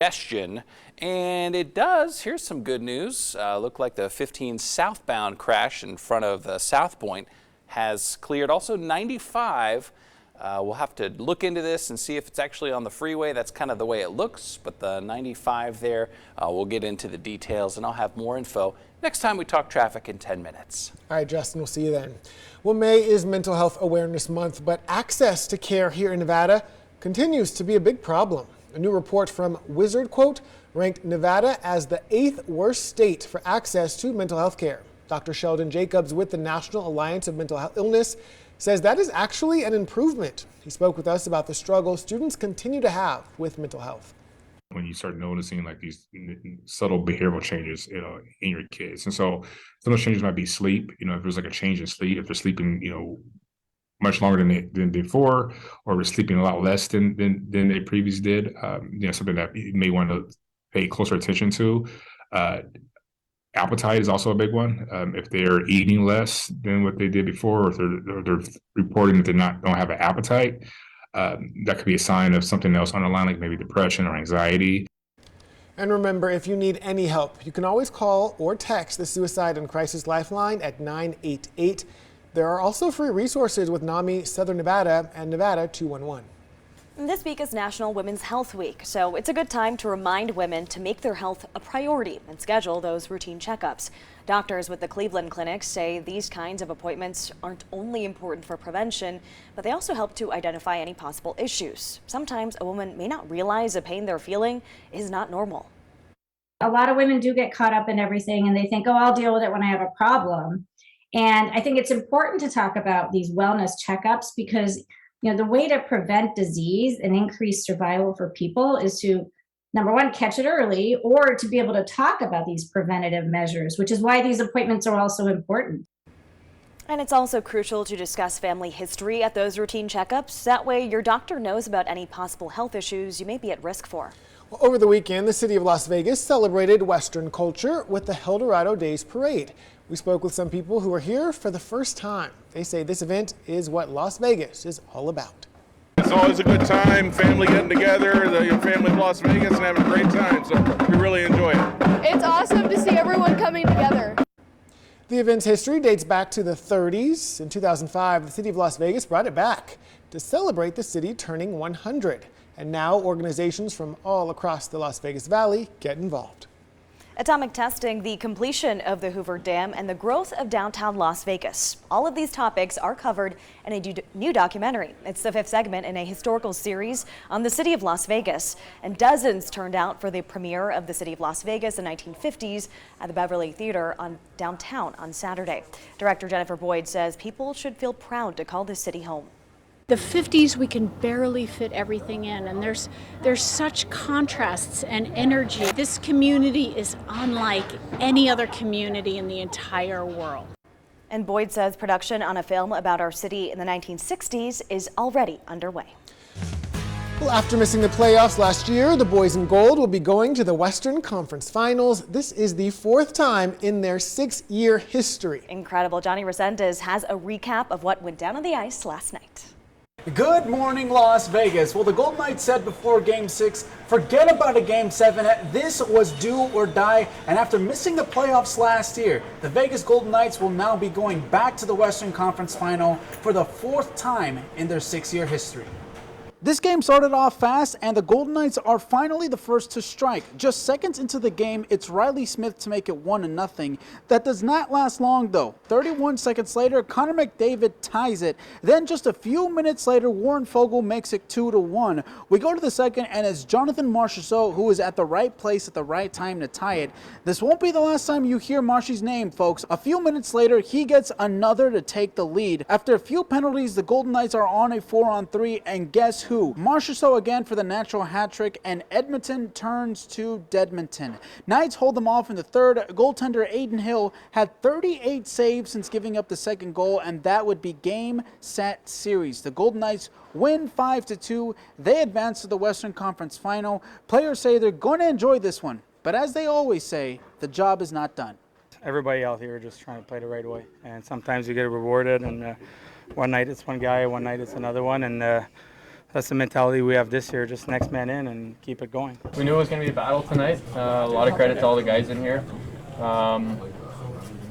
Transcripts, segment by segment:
congestion, and it does. Here's some good news. Look like the 15 southbound crash in front of South Point has cleared. Also 95. We'll have to look into this and see if it's actually on the freeway. That's kind of the way it looks, but the 95 there, we'll get into the details, and I'll have more info next time we talk traffic in 10 minutes. All right, Justin, we'll see you then. Well, May is Mental Health Awareness Month, but access to care here in Nevada continues to be a big problem. A new report from Wizard Quote ranked Nevada as the 8th worst state for access to mental health care. Dr. Sheldon Jacobs with the National Alliance of Mental Illness says that is actually an improvement. He spoke with us about the struggle students continue to have with mental health. When you start noticing like these subtle behavioral changes, in your kids. And so some of those changes might be sleep, if there's like a change in sleep, if they're sleeping, much longer than before, or we're sleeping a lot less than they previously did. Something that you may want to pay closer attention to. Appetite is also a big one. If they're eating less than what they did before, or if they're reporting that they don't have an appetite, that could be a sign of something else underlying, like maybe depression or anxiety. And remember, if you need any help, you can always call or text the Suicide and Crisis Lifeline at 988. There are also free resources with NAMI Southern Nevada and Nevada 211. This week is National Women's Health Week, so it's a good time to remind women to make their health a priority and schedule those routine checkups. Doctors with the Cleveland Clinic say these kinds of appointments aren't only important for prevention, but they also help to identify any possible issues. Sometimes a woman may not realize a pain they're feeling is not normal. A lot of women do get caught up in everything and they think, oh, I'll deal with it when I have a problem. And I think it's important to talk about these wellness checkups because, the way to prevent disease and increase survival for people is to, number one, catch it early, or to be able to talk about these preventative measures, which is why these appointments are also important. And it's also crucial to discuss family history at those routine checkups. That way your doctor knows about any possible health issues you may be at risk for. Well, over the weekend, the city of Las Vegas celebrated Western culture with the El Dorado Days Parade. We spoke with some people who were here for the first time. They say this event is what Las Vegas is all about. It's always a good time, family getting together, the family of Las Vegas, and having a great time, so we really enjoy it. It's awesome to see everyone coming together. The event's history dates back to the 30s. In 2005, the city of Las Vegas brought it back to celebrate the city turning 100. And now organizations from all across the Las Vegas Valley get involved. Atomic testing, the completion of the Hoover Dam, and the growth of downtown Las Vegas. All of these topics are covered in a new documentary. It's the 5th segment in a historical series on the city of Las Vegas. And dozens turned out for the premiere of the city of Las Vegas in the 1950s at the Beverly Theater downtown on Saturday. Director Jennifer Boyd says people should feel proud to call this city home. The 50s, we can barely fit everything in, and there's such contrasts and energy. This community is unlike any other community in the entire world. And Boyd says production on a film about our city in the 1960s is already underway. Well, after missing the playoffs last year, the boys in gold will be going to the Western Conference Finals. This is the 4th time in their 6-year history. Incredible. Johnny Resendez has a recap of what went down on the ice last night. Good morning, Las Vegas. Well, the Golden Knights said before Game 6, forget about a Game 7. This was do or die. And after missing the playoffs last year, the Vegas Golden Knights will now be going back to the Western Conference Final for the 4th time in their 6-year history. This game started off fast, and the Golden Knights are finally the first to strike. Just seconds into the game, it's Riley Smith to make it 1-0. That does not last long, though. 31 seconds later, Connor McDavid ties it. Then just a few minutes later, Warren Foegele makes it 2-1. We go to the second, and it's Jonathan Marchessault who is at the right place at the right time to tie it. This won't be the last time you hear Marshy's name, folks. A few minutes later, he gets another to take the lead. After a few penalties, the Golden Knights are on a 4-on-3, and guess who? Marchessault again for the natural hat trick, and Edmonton turns to Deadmonton. Knights hold them off in the third. Goaltender Adin Hill had 38 saves since giving up the second goal, and that would be game, set, series. The Golden Knights win 5-2. They advance to the Western Conference Final. Players say they're going to enjoy this one, but as they always say, the job is not done. Everybody out here just trying to play the right way, and sometimes you get rewarded, and one night it's one guy, one night it's another one, and that's the mentality we have this year, just next man in and keep it going. We knew it was going to be a battle tonight. A lot of credit to all the guys in here.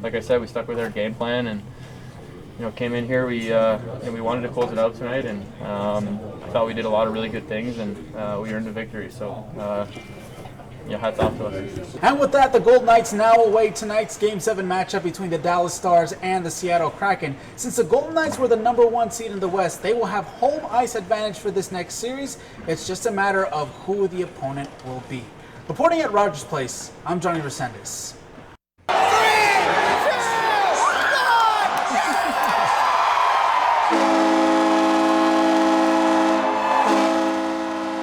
Like I said, we stuck with our game plan and came in here. We wanted to close it out tonight, and I thought we did a lot of really good things, and we earned the victory. So hats off to us. And with that, the Golden Knights now await tonight's Game 7 matchup between the Dallas Stars and the Seattle Kraken. Since the Golden Knights were the #1 seed in the West, they will have home ice advantage for this next series. It's just a matter of who the opponent will be. Reporting at Rogers Place, I'm Johnny Resendez.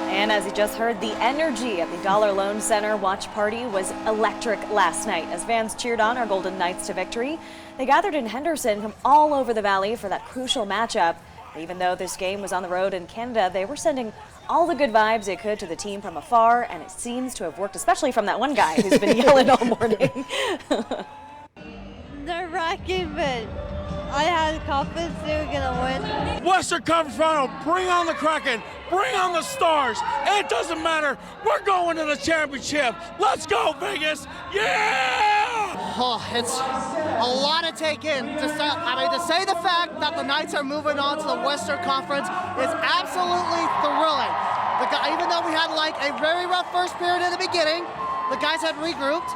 And as you just heard, the energy at the Dollar Loan Center watch party was electric last night as fans cheered on our Golden Knights to victory. They gathered in Henderson from all over the valley for that crucial matchup. Even though this game was on the road in Canada, they were sending all the good vibes they could to the team from afar, and it seems to have worked, especially from that one guy who's been yelling all morning. Nerve-wracking, but I had confidence they were gonna win. Western Conference Final, bring on the Kraken, bring on the Stars. It doesn't matter. We're going to the championship. Let's go, Vegas. Yeah! Oh, it's a lot to take in. To say the fact that the Knights are moving on to the Western Conference is absolutely thrilling. Even though we had like a very rough first period in the beginning, the guys had regrouped,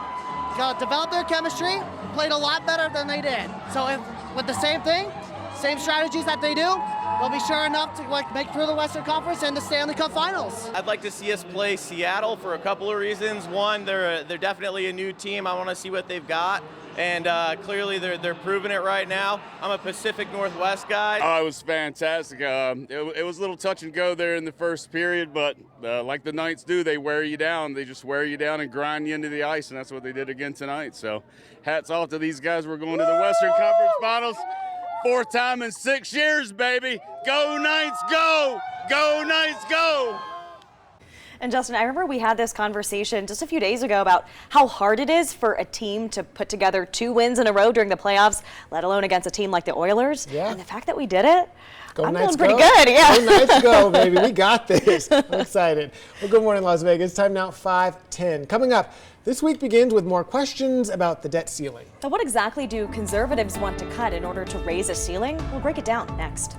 developed their chemistry, played a lot better than they did. So with the same thing, same strategies that they do, they'll be sure enough to make through the Western Conference and the Stanley Cup Finals. I'd like to see us play Seattle for a couple of reasons. One, they're definitely a new team. I want to see what they've got, and clearly they're proving it right now. I'm a Pacific Northwest guy. Oh, it was fantastic. It was a little touch and go there in the first period, but like the Knights do, they wear you down. They just wear you down and grind you into the ice, and that's what they did again tonight. So hats off to these guys. We're going to the Western Conference Finals. 4th time in 6 years, baby. Go Knights, go! Go Knights, go! And Justin, I remember we had this conversation just a few days ago about how hard it is for a team to put together 2 wins in a row during the playoffs, let alone against a team like the Oilers. Yeah. And the fact that we did it, I'm Knights, feeling pretty good. Yeah. Go Knights, go, baby. We got this. I'm excited. Well, good morning, Las Vegas. Time now 5:10. Coming up, this week begins with more questions about the debt ceiling. Now, what exactly do conservatives want to cut in order to raise a ceiling? We'll break it down next.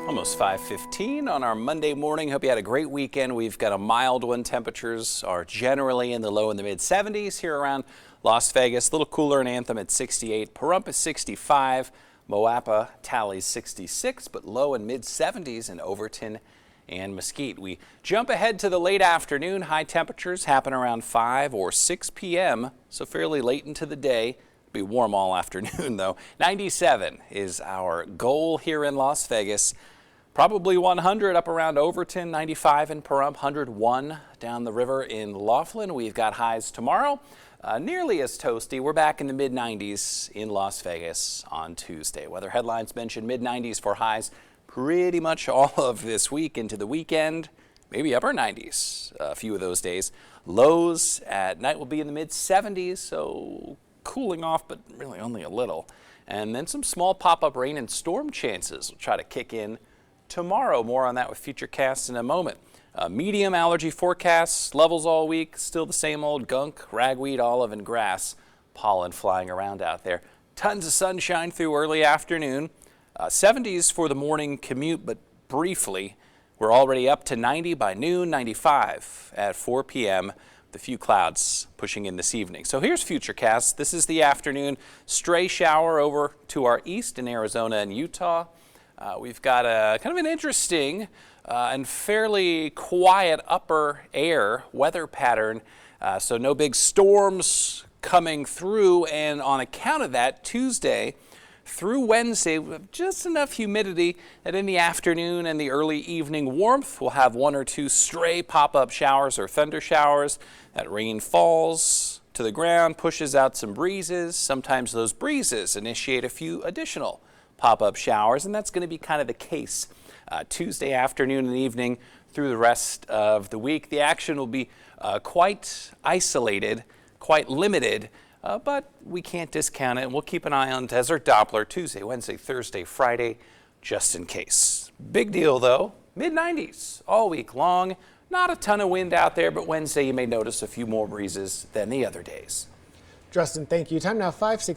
Almost 5:15 on our Monday morning. Hope you had a great weekend. We've got a mild one. Temperatures are generally in the low and the mid 70s here around Las Vegas. A little cooler in Anthem at 68. Pahrump is 65. Moapa tallies 66, but low and mid 70s in Overton and Mesquite. We jump ahead to the late afternoon. High temperatures happen around 5 or 6 p.m., so fairly late into the day. Be warm all afternoon, though. 97 is our goal here in Las Vegas. Probably 100 up around Overton, 95 in Pahrump, 101 down the river in Laughlin. We've got highs tomorrow. Nearly as toasty. We're back in the mid-90s in Las Vegas on Tuesday. Weather headlines mention mid-90s for highs pretty much all of this week into the weekend. Maybe upper 90s a few of those days. Lows at night will be in the mid-70s, so cooling off, but really only a little. And then some small pop-up rain and storm chances will try to kick in tomorrow. More on that with Futurecast in a moment. Medium allergy forecasts, levels all week, still the same old gunk, ragweed, olive, and grass. Pollen flying around out there. Tons of sunshine through early afternoon. 70s for the morning commute, but briefly. We're already up to 90 by noon, 95 at 4 p.m. The few clouds pushing in this evening. So here's Futurecast. This is the afternoon. Stray shower over to our east in Arizona and Utah. We've got a kind of an interesting and fairly quiet upper air weather pattern. So no big storms coming through. And on account of that, Tuesday through Wednesday, we have just enough humidity that in the afternoon and the early evening warmth, we'll have 1 or 2 stray pop-up showers or thunder showers. That rain falls to the ground, pushes out some breezes. Sometimes those breezes initiate a few additional pop-up showers, and that's going to be kind of the case Tuesday afternoon and evening through the rest of the week. The action will be quite isolated, quite limited but we can't discount it, and we'll keep an eye on Desert Doppler Tuesday, Wednesday, Thursday, Friday, just in case. Big deal, though. Mid-90s all week long. Not a ton of wind out there, but Wednesday you may notice a few more breezes than the other days. Justin, thank you. Time now 5:16.